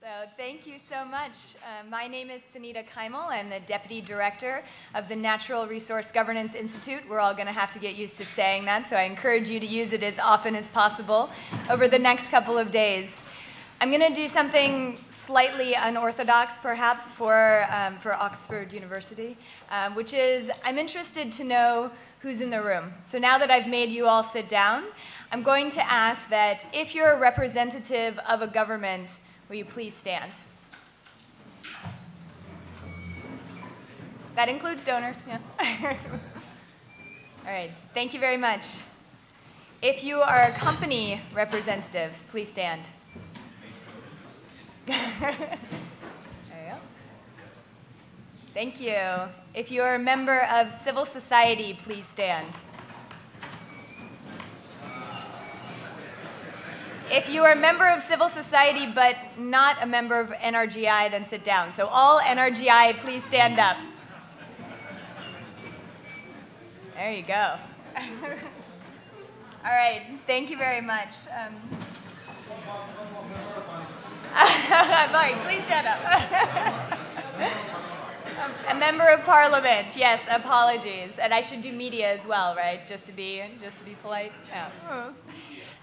So thank you so much. My name is Suneeta Kaimal. I'm the Deputy Director of the Natural Resource Governance Institute. We're all going to have to get used to saying that, so I encourage you to use it as often as possible over the next couple of days. I'm going to do something slightly unorthodox, perhaps, for Oxford University, which is I'm interested to know who's in the room. So now that I've made you all sit down, I'm going to ask that if you're a representative of a government, will you please stand? That includes donors, yeah. All right, thank you very much. If you are a company representative, please stand. There you go. Thank you. If you are a member of civil society, please stand. If you are a member of civil society but not a member of NRGI, then sit down. So all NRGI, please stand up. There you go. All right, thank you very much. Sorry, please stand up. A member of parliament, yes, apologies. And I should do media as well, right? Just to be polite. Yeah.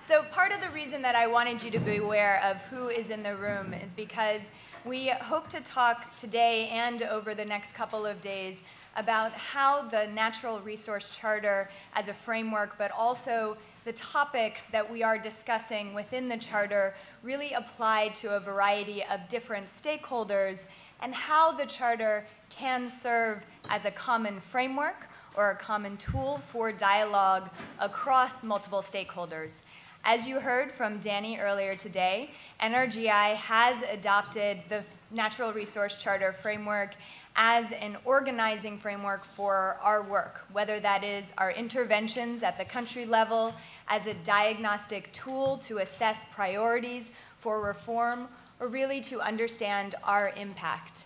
So part of the reason that I wanted you to be aware of who is in the room is because we hope to talk today and over the next couple of days about how the Natural Resource Charter as a framework, but also the topics that we are discussing within the Charter really apply to a variety of different stakeholders and how the Charter can serve as a common framework or a common tool for dialogue across multiple stakeholders. As you heard from Danny earlier today, NRGI has adopted the Natural Resource Charter framework as an organizing framework for our work, whether that is our interventions at the country level, as a diagnostic tool to assess priorities for reform, or really to understand our impact.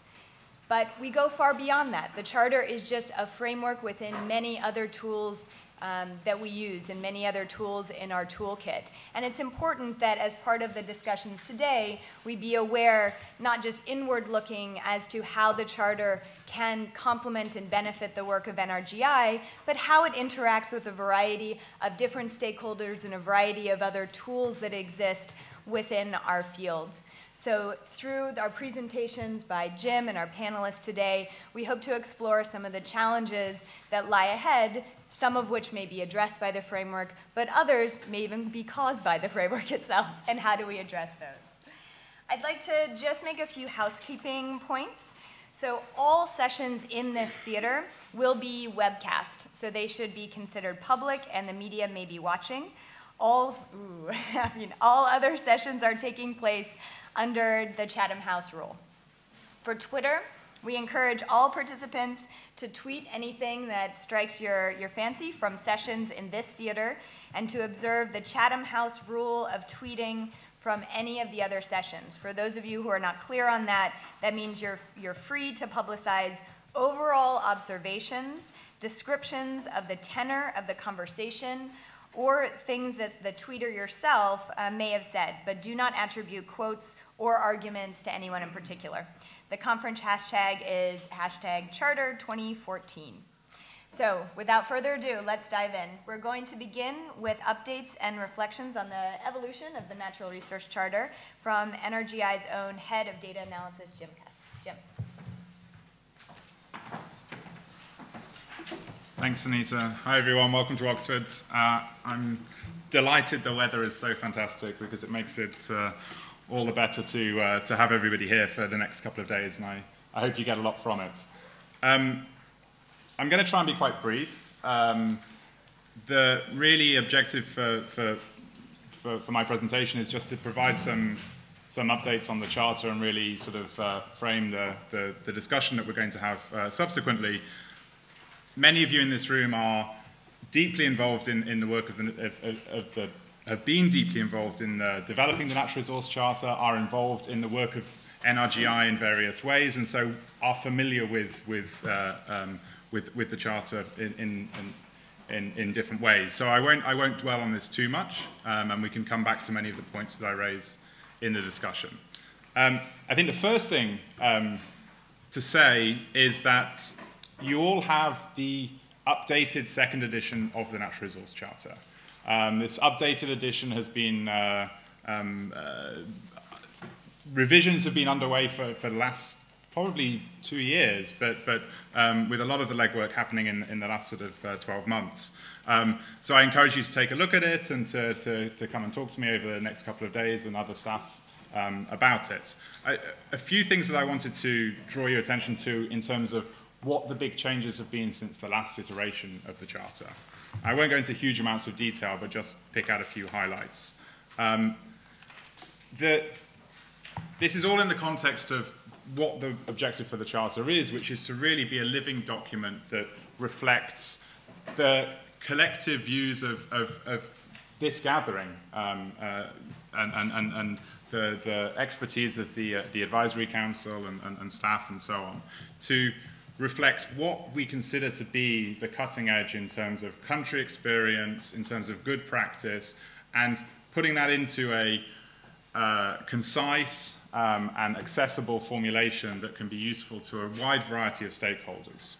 But we go far beyond that. The Charter is just a framework within many other tools that we use and many other tools in our toolkit. And it's important that as part of the discussions today, we be aware, not just inward looking as to how the Charter can complement and benefit the work of NRGI, but how it interacts with a variety of different stakeholders and a variety of other tools that exist within our field. So through our presentations by Jim and our panelists today, we hope to explore some of the challenges that lie ahead, some of which may be addressed by the framework, but others may even be caused by the framework itself, and how do we address those? I'd like to just make a few housekeeping points. So all sessions in this theater will be webcast, so they should be considered public and the media may be watching. All other sessions are taking place under the Chatham House rule. For Twitter, we encourage all participants to tweet anything that strikes your fancy from sessions in this theater and to observe the Chatham House rule of tweeting from any of the other sessions. For those of you who are not clear on that, that means you're free to publicize overall observations, descriptions of the tenor of the conversation, or things that the tweeter yourself may have said, but do not attribute quotes or arguments to anyone in particular. The conference hashtag is #Charter2014. So without further ado, let's dive in. We're going to begin with updates and reflections on the evolution of the Natural Resource Charter from NRGI's own Head of Data Analysis, Jim Cust. Jim. Thanks, Suneeta. Hi, everyone. Welcome to Oxford. I'm delighted the weather is so fantastic because it makes it all the better to have everybody here for the next couple of days, and I hope you get a lot from it. I'm going to try and be quite brief. The really objective for my presentation is just to provide some updates on the Charter and really sort of frame the discussion that we're going to have subsequently. Many of you in this room are deeply involved in the work have been deeply involved in developing the Natural Resource Charter, are involved in the work of NRGI in various ways, and so are familiar with the Charter in different ways. So I won't dwell on this too much, and we can come back to many of the points that I raise in the discussion. I think the first thing to say is that you all have the updated second edition of the Natural Resource Charter. This updated edition has been, revisions have been underway for the last probably 2 years, but with a lot of the legwork happening in the last sort of 12 months. So I encourage you to take a look at it and to come and talk to me over the next couple of days and other staff about it. A few things that I wanted to draw your attention to in terms of what the big changes have been since the last iteration of the Charter. I won't go into huge amounts of detail, but just pick out a few highlights. This is all in the context of what the objective for the Charter is, which is to really be a living document that reflects the collective views of this gathering and the expertise of the Advisory Council and staff and so on, to reflect what we consider to be the cutting edge in terms of country experience, in terms of good practice, and putting that into a concise and accessible formulation that can be useful to a wide variety of stakeholders.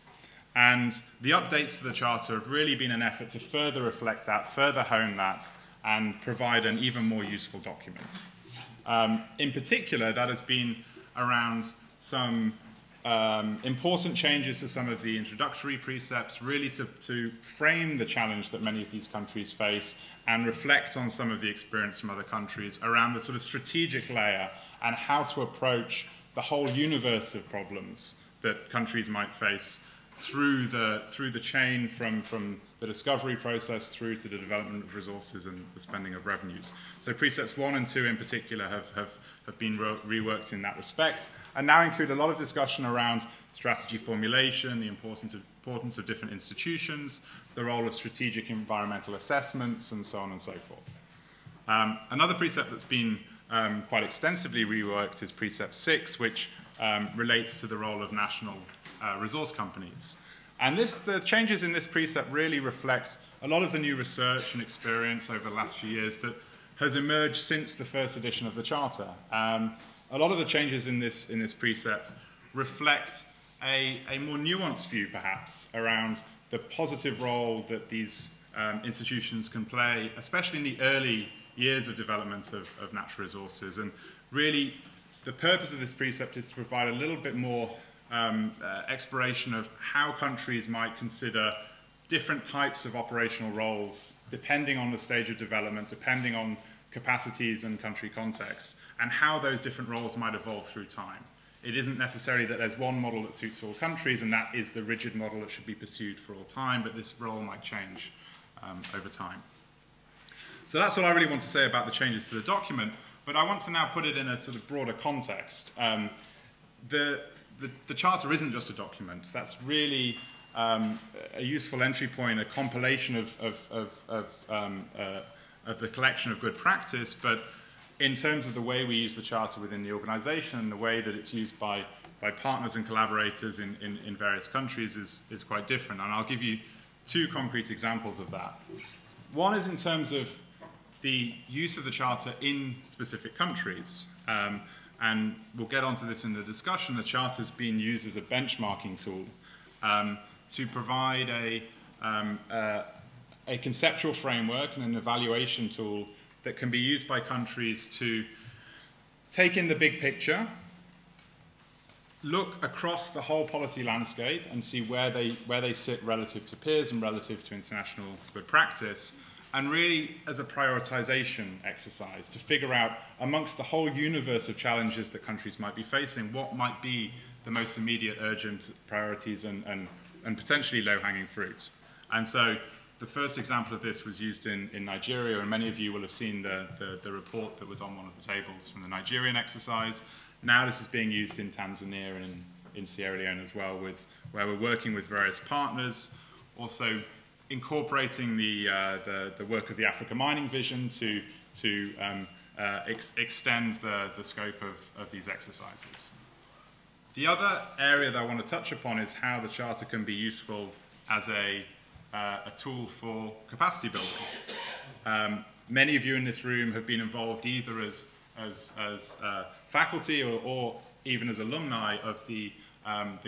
And the updates to the Charter have really been an effort to further reflect that, further hone that, and provide an even more useful document. In particular, that has been around some important changes to some of the introductory precepts, really to frame the challenge that many of these countries face and reflect on some of the experience from other countries around the sort of strategic layer and how to approach the whole universe of problems that countries might face through the chain from the discovery process through to the development of resources and the spending of revenues. So precepts 1 and 2 in particular have been reworked in that respect, and now include a lot of discussion around strategy formulation, the importance of different institutions, the role of strategic environmental assessments, and so on and so forth. Another precept that's been quite extensively reworked is precept 6, which relates to the role of national resource companies. And the changes in this precept really reflect a lot of the new research and experience over the last few years that has emerged since the first edition of the Charter. A lot of the changes in this precept reflect a more nuanced view, perhaps, around the positive role that these institutions can play, especially in the early years of development of natural resources. And really, the purpose of this precept is to provide a little bit more exploration of how countries might consider different types of operational roles depending on the stage of development, depending on capacities and country context, and how those different roles might evolve through time. It isn't necessarily that there's one model that suits all countries and that is the rigid model that should be pursued for all time, but this role might change over time. So that's what I really want to say about the changes to the document, but I want to now put it in a sort of broader context. The Charter isn't just a document. That's really a useful entry point, a compilation of the collection of good practice, but in terms of the way we use the Charter within the organisation, the way that it's used by partners and collaborators in various countries is quite different. And I'll give you 2 concrete examples of that. One is in terms of the use of the Charter in specific countries. And we'll get onto this in the discussion. The Charter has been used as a benchmarking tool to provide a conceptual framework and an evaluation tool that can be used by countries to take in the big picture, look across the whole policy landscape and see where they sit relative to peers and relative to international good practice, and really as a prioritization exercise to figure out amongst the whole universe of challenges that countries might be facing, what might be the most immediate urgent priorities and potentially low-hanging fruit. And so the first example of this was used in Nigeria, and many of you will have seen the report that was on one of the tables from the Nigerian exercise. Now this is being used in Tanzania and in Sierra Leone as well, where we're working with various partners, also incorporating the work of the Africa Mining Vision to extend the scope of these exercises. The other area that I want to touch upon is how the Charter can be useful as a tool for capacity building. Many of you in this room have been involved either as faculty or even as alumni of the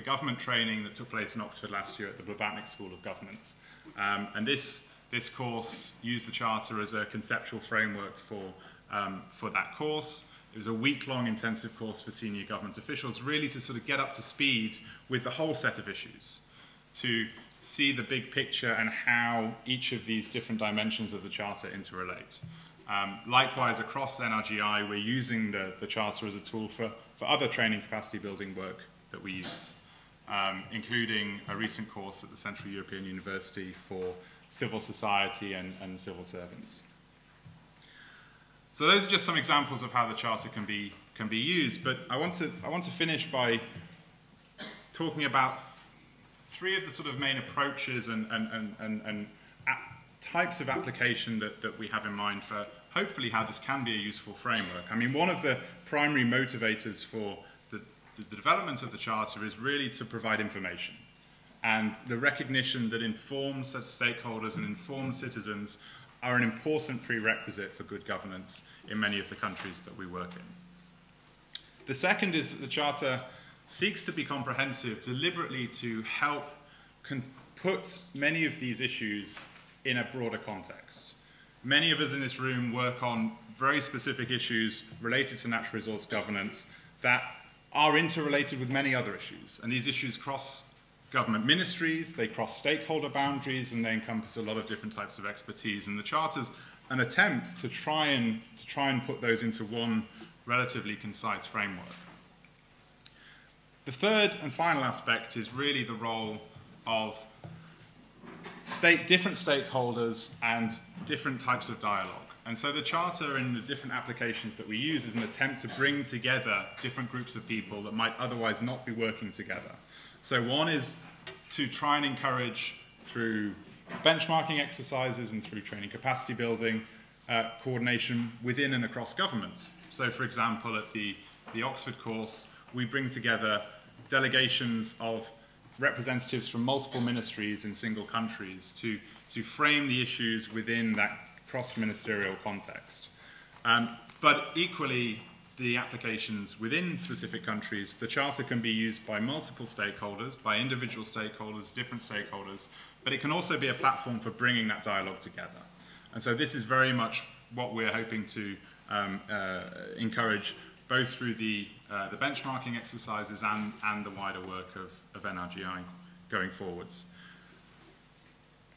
government training that took place in Oxford last year at the Blavatnik School of Government. And this course used the Charter as a conceptual framework for that course. It was a week-long intensive course for senior government officials, really to sort of get up to speed with the whole set of issues, to see the big picture and how each of these different dimensions of the Charter interrelate. Likewise, across NRGI, we're using the Charter as a tool for other training capacity building work that we use, including a recent course at the Central European University for civil society and civil servants. So those are just some examples of how the Charter can be used, but I want to finish by talking about three of the sort of main approaches and types of application that we have in mind for hopefully how this can be a useful framework. I mean, one of the primary motivators for the development of the Charter is really to provide information, and the recognition that informed such stakeholders and informed citizens are an important prerequisite for good governance in many of the countries that we work in. The second is that the Charter seeks to be comprehensive deliberately to help put many of these issues in a broader context. Many of us in this room work on very specific issues related to natural resource governance that are interrelated with many other issues, and these issues cross government ministries, they cross stakeholder boundaries, and they encompass a lot of different types of expertise. And the Charter's an attempt to try and put those into one relatively concise framework. The third and final aspect is really the role of different stakeholders and different types of dialogue. And so the Charter and the different applications that we use is an attempt to bring together different groups of people that might otherwise not be working together. So one is to try and encourage, through benchmarking exercises and through training capacity building, coordination within and across government. So for example, at the Oxford course, we bring together delegations of representatives from multiple ministries in single countries to frame the issues within that cross-ministerial context. But equally, the applications within specific countries, the Charter can be used by multiple stakeholders, by individual stakeholders, different stakeholders, but it can also be a platform for bringing that dialogue together. And so this is very much what we're hoping to encourage, both through the benchmarking exercises and the wider work of NRGI going forwards.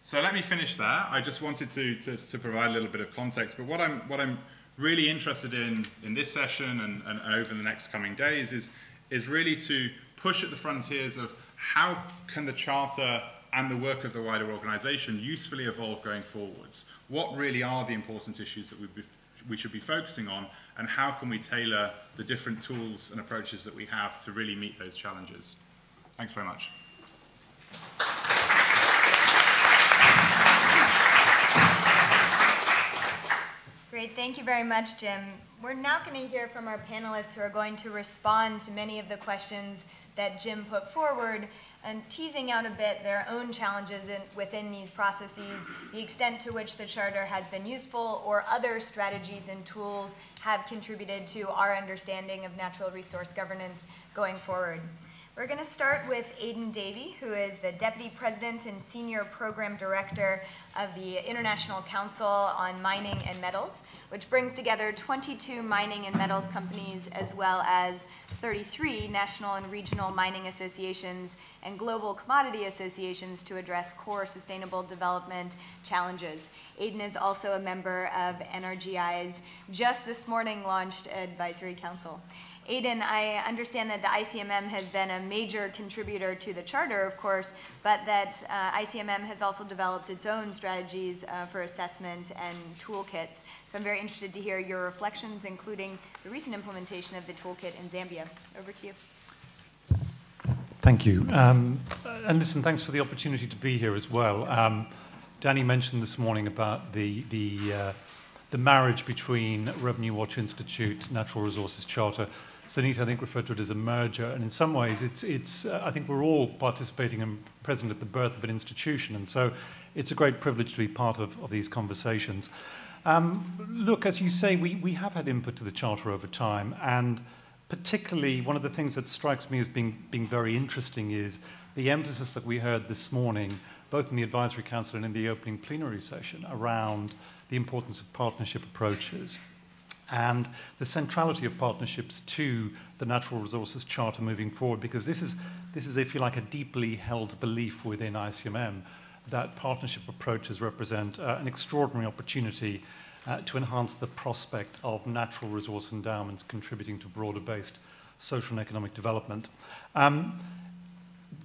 So let me finish there. I just wanted to provide a little bit of context, but what I'm really interested in this session and over the next coming days is really to push at the frontiers of how can the Charter and the work of the wider organisation usefully evolve going forwards. What really are the important issues that we should be focusing on, and how can we tailor the different tools and approaches that we have to really meet those challenges. Thanks very much. Great, thank you very much, Jim. We're now going to hear from our panelists who are going to respond to many of the questions that Jim put forward, and teasing out a bit their own challenges within these processes, the extent to which the Charter has been useful, or other strategies and tools have contributed to our understanding of natural resource governance going forward. We're going to start with Aidan Davy, who is the Deputy President and Senior Program Director of the International Council on Mining and Metals, which brings together 22 mining and metals companies, as well as 33 national and regional mining associations and global commodity associations to address core sustainable development challenges. Aidan is also a member of NRGI's just this morning launched advisory council. Aidan, I understand that the ICMM has been a major contributor to the Charter, of course, but that ICMM has also developed its own strategies for assessment and toolkits. So I'm very interested to hear your reflections, including the recent implementation of the toolkit in Zambia. Over to you. Thank you. And listen, thanks for the opportunity to be here as well. Danny mentioned this morning about the marriage between Revenue Watch Institute, Natural Resources Charter. Suneeta, I think, referred to it as a merger, and in some ways I think we're all participating and present at the birth of an institution, and so it's a great privilege to be part of these conversations. Look, as you say, we have had input to the Charter over time, and particularly one of the things that strikes me as being very interesting is the emphasis that we heard this morning, both in the Advisory Council and in the opening plenary session, around the importance of partnership approaches and the centrality of partnerships to the Natural Resources Charter moving forward, because this is, if you like, a deeply held belief within ICMM that partnership approaches represent an extraordinary opportunity to enhance the prospect of natural resource endowments contributing to broader-based social and economic development.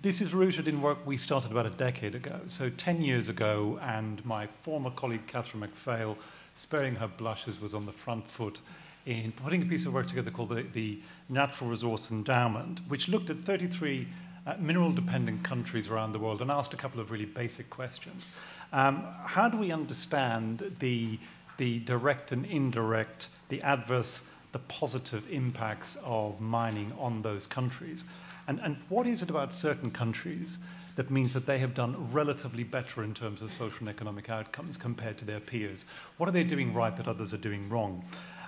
This is rooted in work we started about a decade ago. So 10 years ago, and my former colleague Catherine MacPhail, sparing her blushes, was on the front foot in putting a piece of work together called the Natural Resource Endowment, which looked at 33 mineral-dependent countries around the world and asked a couple of really basic questions. How do we understand the direct and indirect, the adverse, the positive impacts of mining on those countries? And what is it about certain countries that means that they have done relatively better in terms of social and economic outcomes compared to their peers? What are they doing right that others are doing wrong?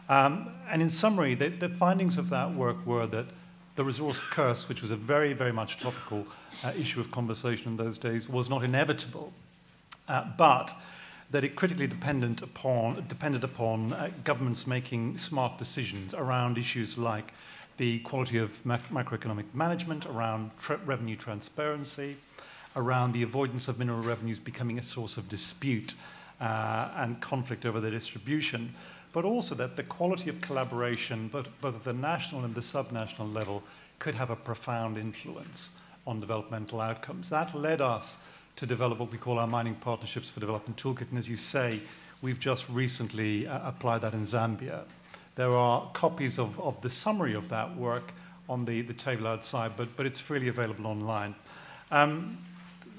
And in summary, the findings of that work were that the resource curse, which was a very, very much topical issue of conversation in those days, was not inevitable, but that it critically depended upon governments making smart decisions around issues like the quality of macroeconomic management, around revenue transparency, around the avoidance of mineral revenues becoming a source of dispute and conflict over their distribution, but also that the quality of collaboration, both at the national and the subnational level, could have a profound influence on developmental outcomes. That led us to develop what we call our Mining Partnerships for Development Toolkit, and as you say, we've just recently applied that in Zambia. There are copies of the summary of that work on the table outside, but it's freely available online.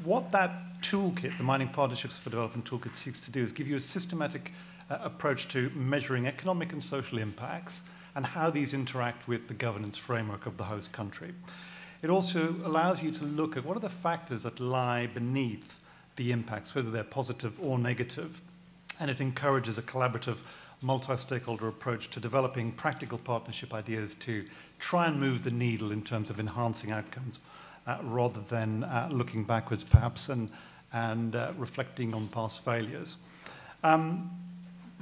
What that toolkit, the Mining Partnerships for Development Toolkit, seeks to do is give you a systematic approach to measuring economic and social impacts and how these interact with the governance framework of the host country. It also allows you to look at what are the factors that lie beneath the impacts, whether they're positive or negative, and it encourages a collaborative multi-stakeholder approach to developing practical partnership ideas to try and move the needle in terms of enhancing outcomes rather than looking backwards perhaps and reflecting on past failures.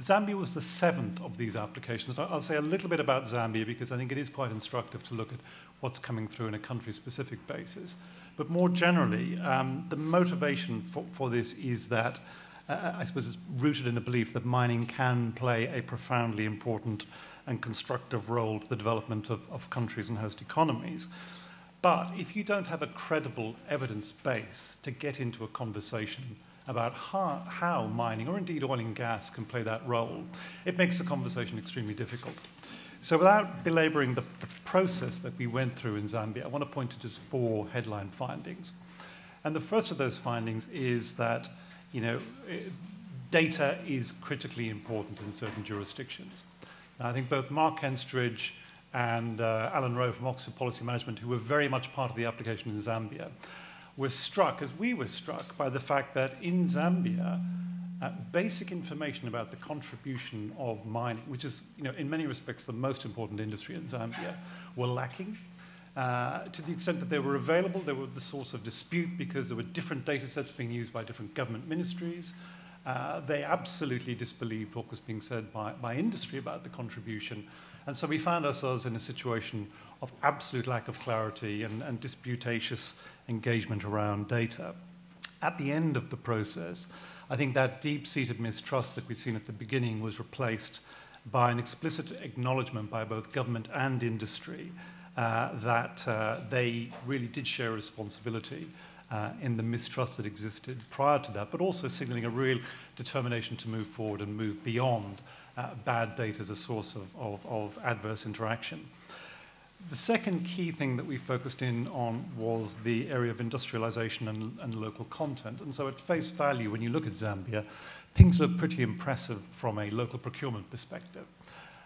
Zambia was the 7th of these applications. I'll say a little bit about Zambia because I think it is quite instructive to look at what's coming through in a country-specific basis. But more generally, the motivation for this is that I suppose it's rooted in a belief that mining can play a profoundly important and constructive role to the development of countries and host economies. But if you don't have a credible evidence base to get into a conversation about how mining, or indeed oil and gas, can play that role, it makes the conversation extremely difficult. So without belaboring the process that we went through in Zambia, I want to point to just 4 headline findings. And the first of those findings is that data is critically important in certain jurisdictions. Now, I think both Mark Henstridge and Alan Rowe from Oxford Policy Management, who were very much part of the application in Zambia, were struck, as we were struck, by the fact that in Zambia, basic information about the contribution of mining, which is, in many respects the most important industry in Zambia, were lacking. To the extent that they were available, they were the source of dispute because there were different data sets being used by different government ministries. They absolutely disbelieved what was being said by industry about the contribution. And so we found ourselves in a situation of absolute lack of clarity and disputatious engagement around data. At the end of the process, I think that deep-seated mistrust that we'd seen at the beginning was replaced by an explicit acknowledgement by both government and industry that they really did share responsibility in the mistrust that existed prior to that, but also signaling a real determination to move forward and move beyond bad data as a source of adverse interaction. The second key thing that we focused in on was the area of industrialization and local content. And so at face value, when you look at Zambia, things look pretty impressive from a local procurement perspective.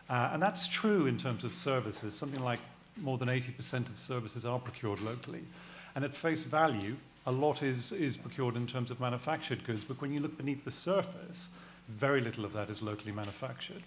And that's true in terms of services. Something like more than 80% of services are procured locally. And at face value, a lot is procured in terms of manufactured goods. But when you look beneath the surface, Very little of that is locally manufactured.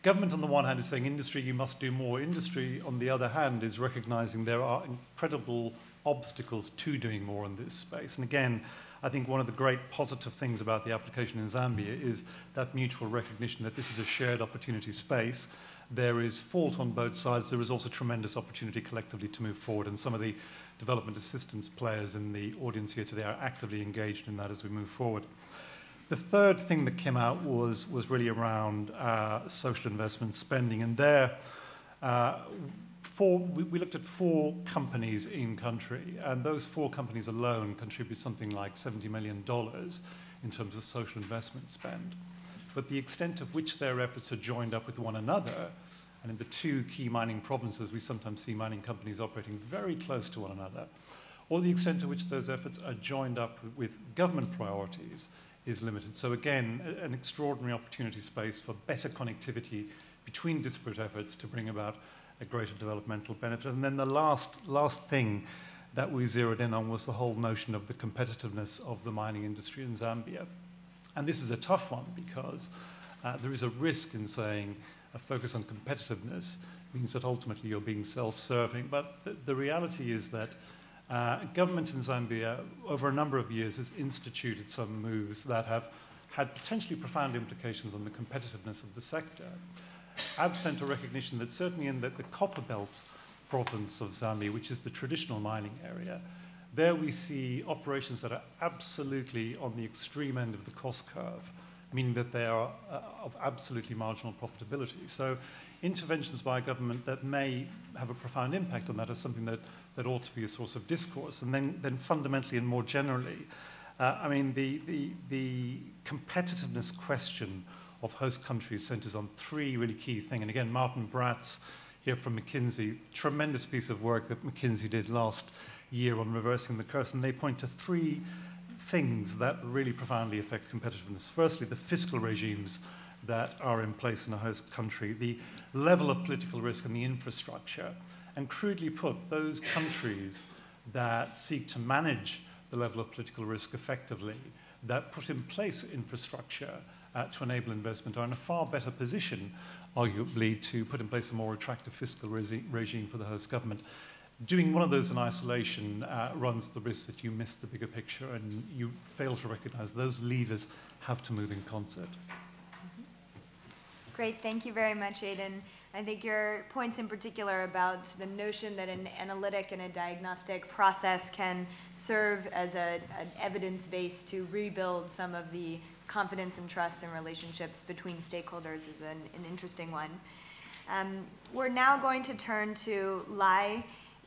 Government, on the one hand, is saying, industry, you must do more. Industry, on the other hand, is recognizing there are incredible obstacles to doing more in this space. And again, I think one of the great positive things about the application in Zambia is that mutual recognition that this is a shared opportunity space. There is fault on both sides. There is also tremendous opportunity collectively to move forward. And some of the development assistance players in the audience here today are actively engaged in that as we move forward. The third thing that came out was really around social investment spending. And there, we looked at 4 companies in country, and those 4 companies alone contribute something like $70 million in terms of social investment spend. But the extent of which their efforts are joined up with one another, and in the 2 key mining provinces, we sometimes see mining companies operating very close to one another, or the extent to which those efforts are joined up with government priorities is limited. So again, an extraordinary opportunity space for better connectivity between disparate efforts to bring about a greater developmental benefit. And then the last thing that we zeroed in on was the whole notion of the competitiveness of the mining industry in Zambia. And this is a tough one because there is a risk in saying a focus on competitiveness means that ultimately you're being self-serving. But the reality is that government in Zambia, over a number of years, has instituted some moves that have had potentially profound implications on the competitiveness of the sector, absent a recognition that certainly in the copper belt province of Zambia, which is the traditional mining area, there we see operations that are absolutely on the extreme end of the cost curve, meaning that they are of absolutely marginal profitability. So interventions by government that may have a profound impact on that is something that ought to be a source of discourse. And then fundamentally and more generally, I mean, the competitiveness question of host countries centers on 3 really key things. And again, Martin Bratz here from McKinsey, tremendous piece of work that McKinsey did last year on reversing the curse. And they point to 3 things that really profoundly affect competitiveness. Firstly, the fiscal regimes that are in place in a host country, the level of political risk and the infrastructure. And crudely put, those countries that seek to manage the level of political risk effectively, that put in place infrastructure to enable investment, are in a far better position, arguably, to put in place a more attractive fiscal regime for the host government. Doing one of those in isolation runs the risk that you miss the bigger picture and you fail to recognize those levers have to move in concert. Great, thank you very much, Aidan. I think your points in particular about the notion that an analytic and a diagnostic process can serve as an evidence base to rebuild some of the confidence and trust and relationships between stakeholders is an interesting one. We're now going to turn to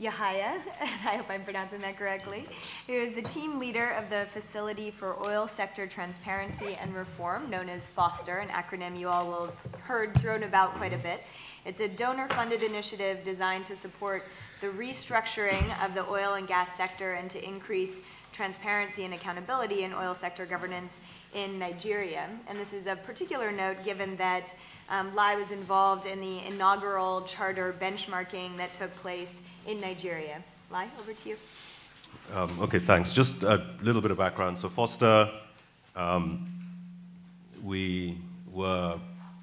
Yahaya, and I hope I'm pronouncing that correctly, who is the team leader of the Facility for Oil Sector Transparency and Reform, known as FOSTER, an acronym you all will have heard thrown about quite a bit. It's a donor-funded initiative designed to support the restructuring of the oil and gas sector and to increase transparency and accountability in oil sector governance in Nigeria. And this is of particular note given that Lai was involved in the inaugural charter benchmarking that took place in Nigeria. Lai, over to you. Okay, thanks. Just a little bit of background. So FOSTER, we were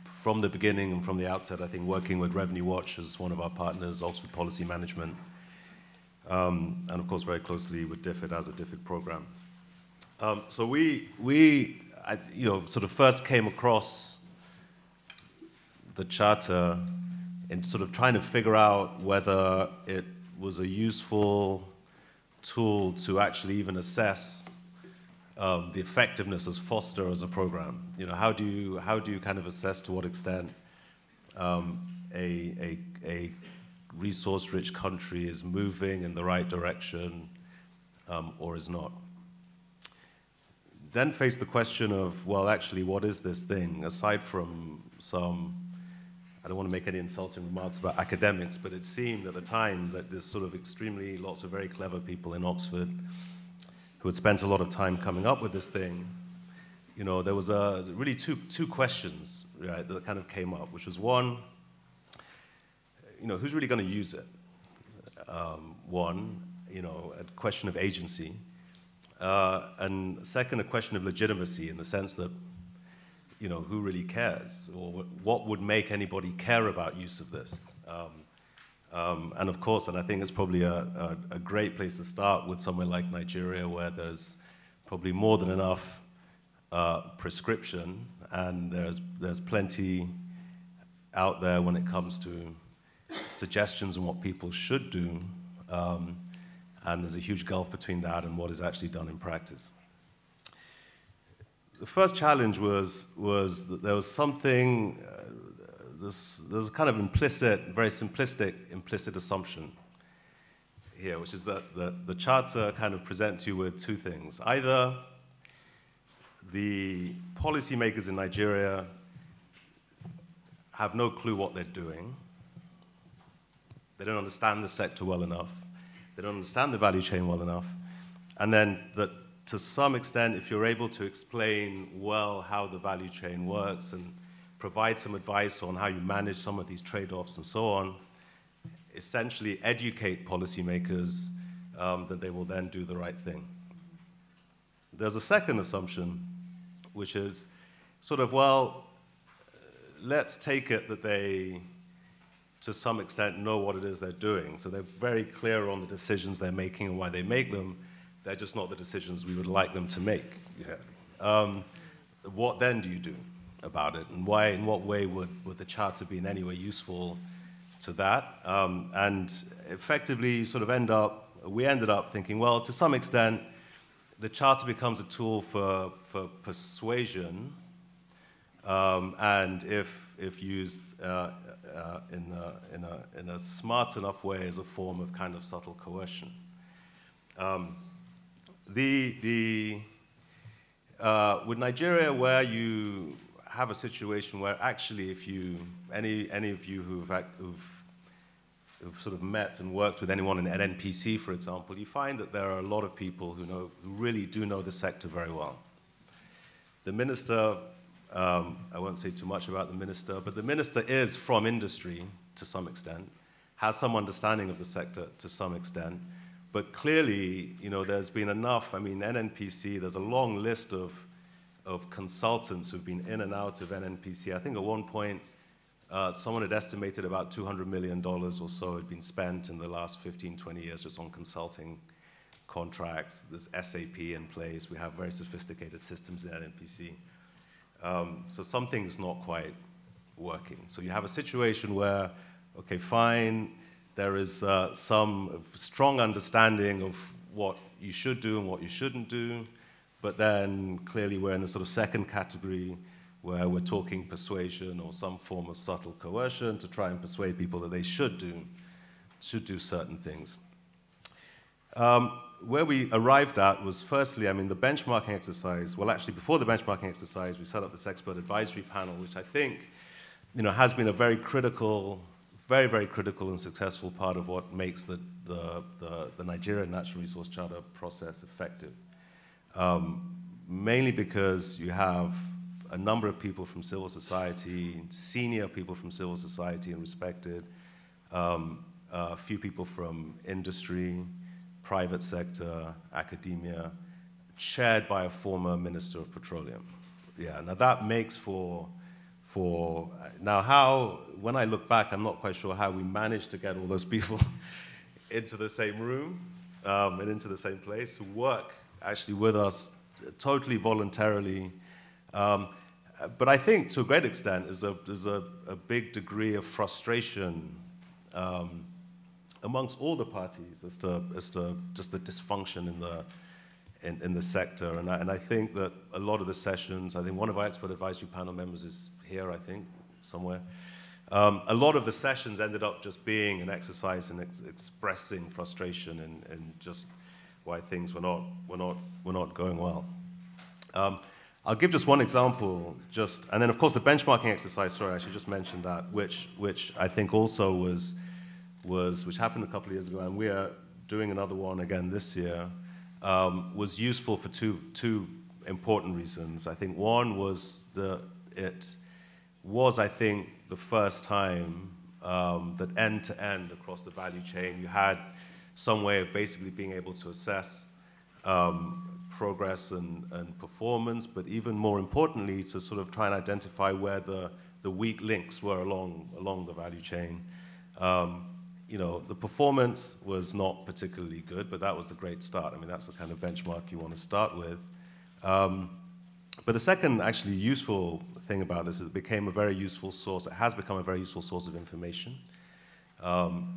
from the beginning and from the outset, I think, working with Revenue Watch as one of our partners, Oxford Policy Management, and of course very closely with DfID as a DfID program. So we sort of first came across the charter in sort of trying to figure out whether it was a useful tool to actually even assess the effectiveness as FOSTER as a program. You know, how do you kind of assess to what extent a resource-rich country is moving in the right direction or is not? Then faced the question of, well, actually, what is this thing? Aside from some, I don't want to make any insulting remarks about academics, but it seemed at the time that there's sort of lots of very clever people in Oxford who had spent a lot of time coming up with this thing. You know, there was really two questions, right, that kind of came up, which was one, you know, who's really going to use it? One, you know, a question of agency. And second, a question of legitimacy in the sense that, who really cares, or what would make anybody care about use of this? And of course, and I think it's probably a great place to start with somewhere like Nigeria, where there's probably more than enough prescription, and there's plenty out there when it comes to suggestions on what people should do, and there's a huge gulf between that and what is actually done in practice. The first challenge was that there was something, there was a kind of implicit, very simplistic implicit assumption here, which is that the Charter kind of presents you with two things. Either the policymakers in Nigeria have no clue what they're doing, they don't understand the sector well enough, they don't understand the value chain well enough, and then that to some extent, if you're able to explain well how the value chain works and provide some advice on how you manage some of these trade-offs and so on, essentially educate policymakers that they will then do the right thing. There's a second assumption, which is sort of, well, let's take it that they, to some extent, know what it is they're doing. So they're very clear on the decisions they're making and why they make them. They're just not the decisions we would like them to make. Yeah. What then do you do about it? And why, in what way would the Charter be in any way useful to that? And effectively sort of we ended up thinking, well, to some extent, the Charter becomes a tool for persuasion, and if used in a smart enough way as a form of kind of subtle coercion. With Nigeria, where you have a situation where actually, if any of you who've sort of met and worked with anyone in NNPC, for example, you find that there are a lot of people who really do know the sector very well. The minister, I won't say too much about the minister, but the minister is from industry to some extent, has some understanding of the sector to some extent. But clearly, there's been enough. I mean, NNPC, there's a long list of consultants who've been in and out of NNPC. I think at one point, someone had estimated about $200 million or so had been spent in the last 15, 20 years just on consulting contracts. There's SAP in place. We have very sophisticated systems in NNPC. So something's not quite working. So you have a situation where, okay, fine, there is some strong understanding of what you should do and what you shouldn't do, but then clearly we're in the sort of second category where we're talking persuasion or some form of subtle coercion to try and persuade people that they should do certain things. Where we arrived at was, firstly, I mean, the benchmarking exercise. Well, actually, before the benchmarking exercise, we set up this expert advisory panel, which I think, has been a very critical, very, very critical and successful part of what makes the Nigerian Natural Resource Charter process effective. Mainly because you have a number of people from civil society, senior people from civil society and respected, a few people from industry, private sector, academia, chaired by a former Minister of Petroleum. Yeah, now that makes for now how, when I look back, I'm not quite sure how we managed to get all those people into the same room and into the same place, who work actually with us totally voluntarily. But I think to a great extent there's a big degree of frustration amongst all the parties as to just the dysfunction in the sector. And I think that a lot of the sessions, I think one of our expert advisory panel members is here, I think, somewhere. A lot of the sessions ended up just being an exercise in expressing frustration and just why things were not going well. I'll give just one example, and then of course the benchmarking exercise, sorry, I should just mention that, which I think also which happened a couple of years ago, and we are doing another one again this year, was useful for two important reasons. I think one was that it was, I think, the first time that end-to-end across the value chain, you had some way of basically being able to assess progress and performance, but even more importantly, to sort of try and identify where the weak links were along the value chain. You know, the performance was not particularly good, but that was a great start. I mean, that's the kind of benchmark you want to start with. But the second actually useful thing about this is it became a very useful source. It has become a very useful source of information.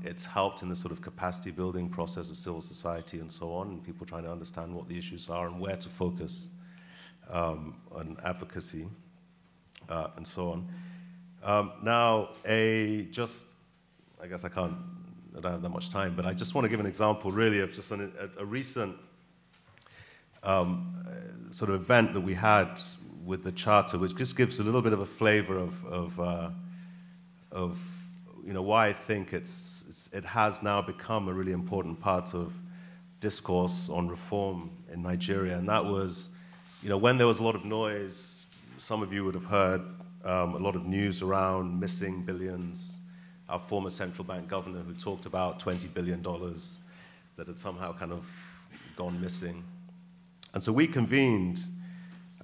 It's helped in the sort of capacity building process of civil society and so on, and people trying to understand what the issues are and where to focus on advocacy and so on. Now, I guess I don't have that much time, but I just want to give an example really of just a recent sort of event that we had with the Charter, which just gives a little bit of a flavor of you know, why I think it has now become a really important part of discourse on reform in Nigeria. And that was, you know, when there was a lot of noise, some of you would have heard a lot of news around missing billions. Our former central bank governor who talked about $20 billion that had somehow kind of gone missing. And so we convened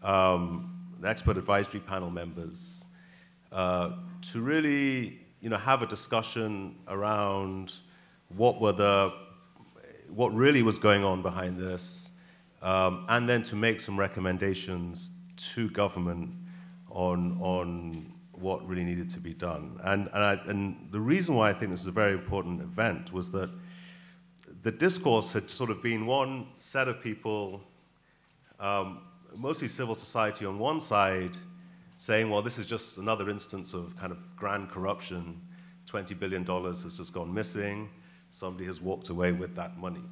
the expert advisory panel members to really, you know, have a discussion around what really was going on behind this, and then to make some recommendations to government on what really needed to be done. And the reason why I think this is a very important event was that the discourse had sort of been one set of people, mostly civil society on one side, saying, well, this is just another instance of kind of grand corruption. $20 billion has just gone missing. Somebody has walked away with that money.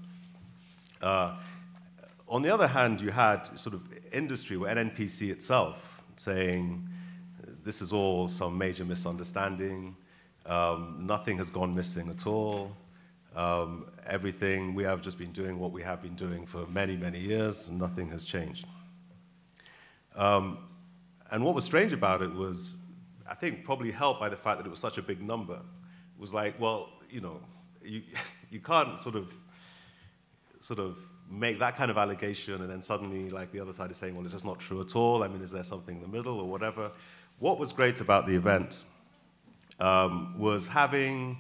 On the other hand, you had sort of industry, or NNPC itself, saying, this is all some major misunderstanding. Nothing has gone missing at all. Everything, we have just been doing what we have been doing for many, many years, and nothing has changed. And what was strange about it was, I think probably helped by the fact that it was such a big number. It was like, well, you know, you can't sort of make that kind of allegation and then suddenly like the other side is saying, well, it's just not true at all. I mean, is there something in the middle or whatever? What was great about the event was having,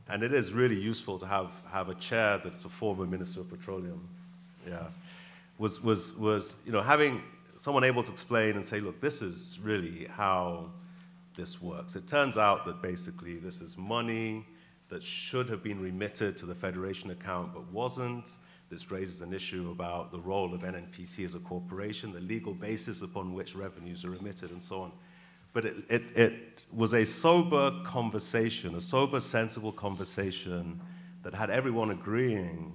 and it is really useful to have a chair that's a former Minister of Petroleum, was you know, having someone able to explain and say, look, this is really how this works. It turns out that basically this is money that should have been remitted to the Federation account but wasn't. This raises an issue about the role of NNPC as a corporation, the legal basis upon which revenues are remitted, and so on. But it was a sober conversation, a sober, sensible conversation that had everyone agreeing,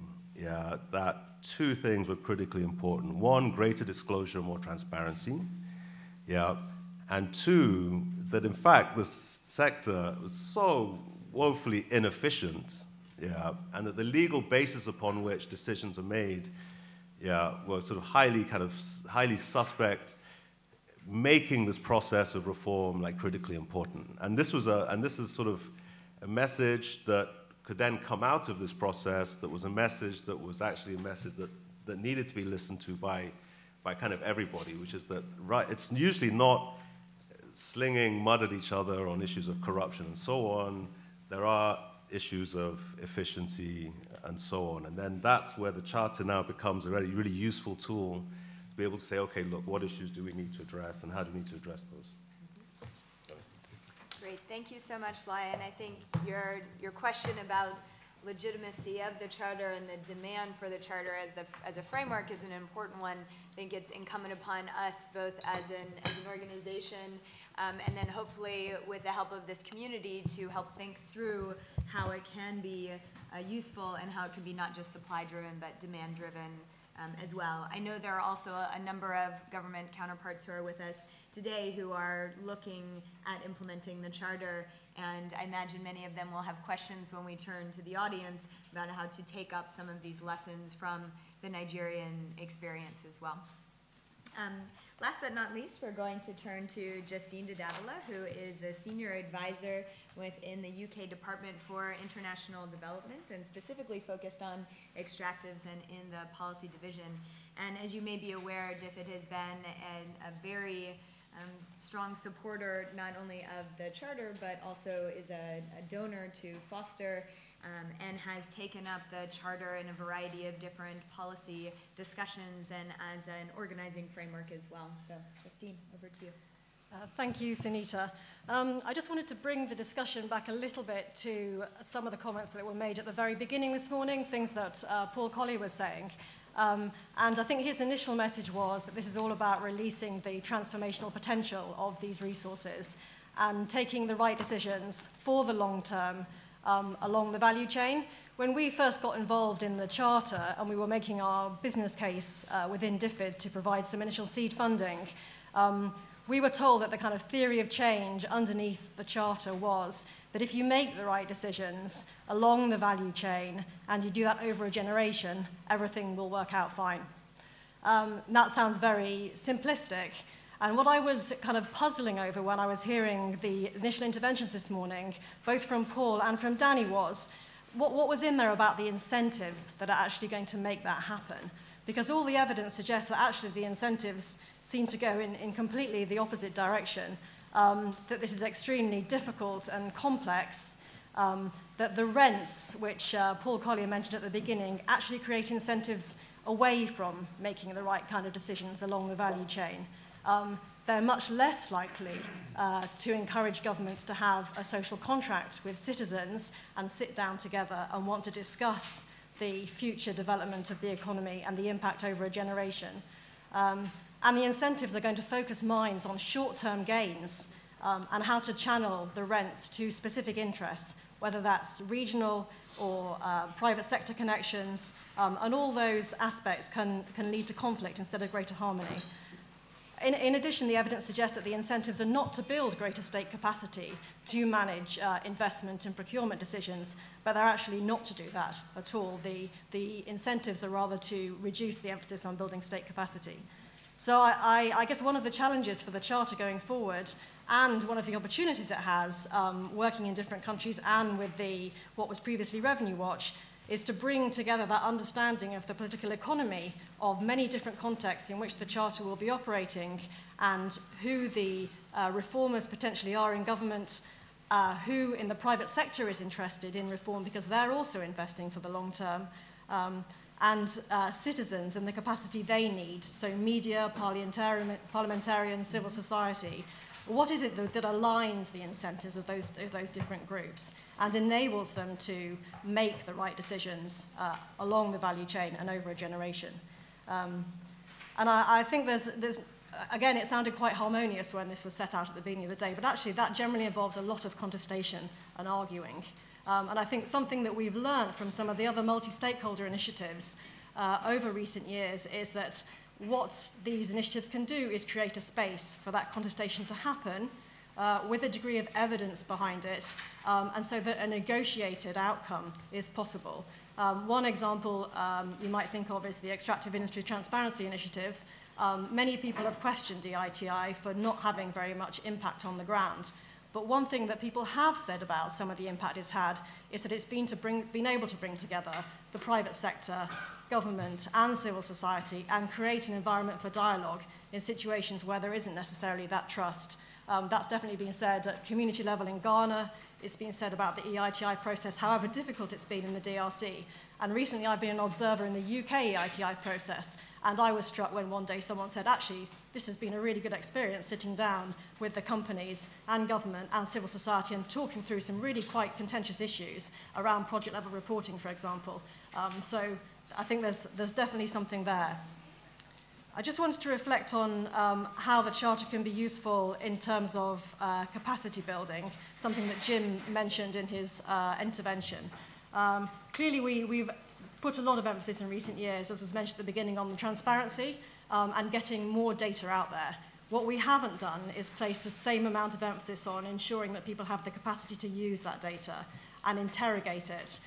that two things were critically important. One, greater disclosure and more transparency. And two, that in fact the sector was so woefully inefficient, and that the legal basis upon which decisions are made, were sort of highly suspect, making this process of reform like critically important. And this is sort of a message that could then come out of this process that was a message that was actually a message that needed to be listened to by kind of everybody, which is that, right, it's usually not slinging mud at each other on issues of corruption and so on. There are issues of efficiency and so on. And then that's where the Charter now becomes a really useful tool to be able to say, okay, look, what issues do we need to address and how do we need to address those? Great, thank you so much, Lion. I think your question about legitimacy of the Charter and the demand for the Charter as a framework is an important one. I think it's incumbent upon us both as an organization and then hopefully with the help of this community to help think through how it can be useful and how it can be not just supply-driven but demand-driven as well. I know there are also a number of government counterparts who are with us today who are looking at implementing the Charter, and I imagine many of them will have questions when we turn to the audience about how to take up some of these lessons from the Nigerian experience as well. Last but not least, we're going to turn to Justine Davila, who is a senior advisor within the UK Department for International Development and specifically focused on extractives and in the policy division. And as you may be aware, DfID has been a very strong supporter not only of the charter, but also is a donor to Foster, and has taken up the charter in a variety of different policy discussions and as an organizing framework as well. So, Justine, over to you. Thank you, Suneeta. I just wanted to bring the discussion back a little bit to some of the comments that were made at the very beginning this morning, things that Paul Colley was saying. And I think his initial message was that this is all about releasing the transformational potential of these resources and taking the right decisions for the long term along the value chain. When we first got involved in the charter and we were making our business case within DfID to provide some initial seed funding, we were told that the kind of theory of change underneath the charter was that if you make the right decisions along the value chain and you do that over a generation, everything will work out fine. That sounds very simplistic. And what I was kind of puzzling over when I was hearing the initial interventions this morning, both from Paul and from Danny, was what was in there about the incentives that are actually going to make that happen? Because all the evidence suggests that actually the incentives seem to go in completely the opposite direction, that this is extremely difficult and complex, that the rents, which Paul Collier mentioned at the beginning, actually create incentives away from making the right kind of decisions along the value chain. They're much less likely to encourage governments to have a social contract with citizens and sit down together and want to discuss the future development of the economy and the impact over a generation. And the incentives are going to focus minds on short-term gains and how to channel the rents to specific interests, whether that's regional or private sector connections, and all those aspects can lead to conflict instead of greater harmony. In addition, the evidence suggests that the incentives are not to build greater state capacity to manage investment and procurement decisions, but they're actually not to do that at all. The incentives are rather to reduce the emphasis on building state capacity. So I guess one of the challenges for the Charter going forward, and one of the opportunities it has, working in different countries and with what was previously Revenue Watch, is to bring together that understanding of the political economy of many different contexts in which the Charter will be operating and who the reformers potentially are in government, who in the private sector is interested in reform because they're also investing for the long term, and citizens and the capacity they need, so media, parliamentarians, civil society. What is it that aligns the incentives of those different groups and enables them to make the right decisions along the value chain and over a generation? And I think there's again, it sounded quite harmonious when this was set out at the beginning of the day, but actually that generally involves a lot of contestation and arguing. And I think something that we've learned from some of the other multi-stakeholder initiatives over recent years is that what these initiatives can do is create a space for that contestation to happen with a degree of evidence behind it, and so that a negotiated outcome is possible. One example you might think of is the Extractive Industry Transparency Initiative. Many people have questioned DITI for not having very much impact on the ground. But one thing that people have said about some of the impact it's had is that it's been able to bring together the private sector, government, and civil society and create an environment for dialogue in situations where there isn't necessarily that trust. That's definitely been said at community level in Ghana. It's been said about the EITI process, however difficult it's been in the DRC. And recently I've been an observer in the UK EITI process, and I was struck when one day someone said, actually, this has been a really good experience sitting down with the companies and government and civil society and talking through some really quite contentious issues around project level reporting, for example. So I think there's definitely something there. I just wanted to reflect on how the Charter can be useful in terms of capacity building, something that Jim mentioned in his intervention. Clearly, we've put a lot of emphasis in recent years, as was mentioned at the beginning, on the transparency and getting more data out there. What we haven't done is place the same amount of emphasis on ensuring that people have the capacity to use that data and interrogate it,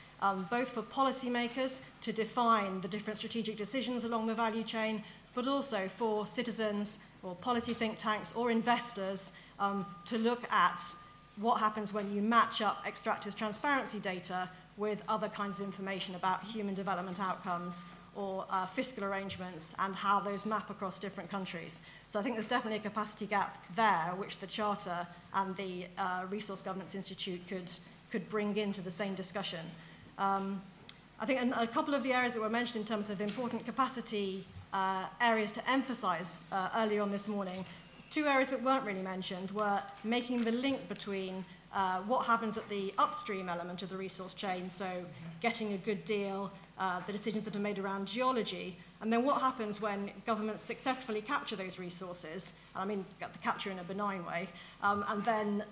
both for policymakers to define the different strategic decisions along the value chain, but also for citizens or policy think tanks or investors to look at what happens when you match up extractive transparency data with other kinds of information about human development outcomes or fiscal arrangements and how those map across different countries. So I think there's definitely a capacity gap there, which the Charter and the Resource Governance Institute could bring into the same discussion. I think a couple of the areas that were mentioned in terms of important capacity areas to emphasize earlier on this morning, two areas that weren't really mentioned were making the link between what happens at the upstream element of the resource chain, so getting a good deal, the decisions that are made around geology, and then what happens when governments successfully capture those resources, I mean, capture in a benign way, and then